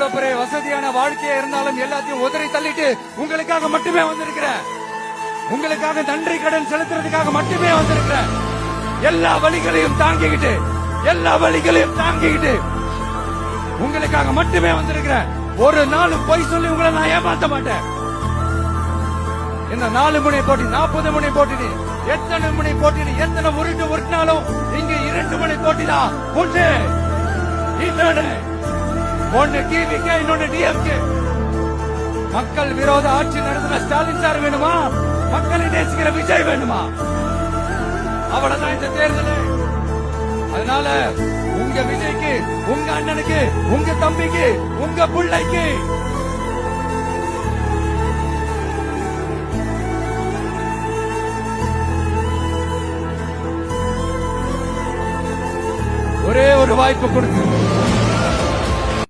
எவ்வளவு பெரிய வசதியான வாழ்க்கையா இருந்தாலும் எல்லாத்தையும் உதறி தள்ளிட்டு உங்களுக்காக மட்டுமே வந்திருக்கிறேன். உங்களுக்காக நன்றி கடன் செலுத்துறதுக்காக மட்டுமே வந்திருக்கிறேன். எல்லா வழிகளையும் தாங்கிக்கிட்டு உங்களுக்காக மட்டுமே வந்திருக்கிறேன். ஒரு நாளும் பொய் சொல்லி உங்களை நான் ஏமாத்த மாட்டேன். என்ன 4 முனை போட்டி 40 முனை போட்டி எத்தனை முனை போட்டி எத்தனை உருட்டினாலும் இங்க 2 முனை போட்டி தான். ஒன்னு டிவிகே, இன்னொன்னு டிஎம்கே. மக்கள் விரோத ஆட்சி நடத்தின ஸ்டாலின் சார் வேணுமா, மக்களை நேசிக்கிற விஜய் வேணுமா? அவ்வளவுதான் இந்த தேர்தல். அதனால உங்க விஜய்க்கு, உங்க அண்ணனுக்கு, உங்க தம்பிக்கு, உங்க பிள்ளைக்கு ஒரே ஒரு வாய்ப்பு கொடுங்க.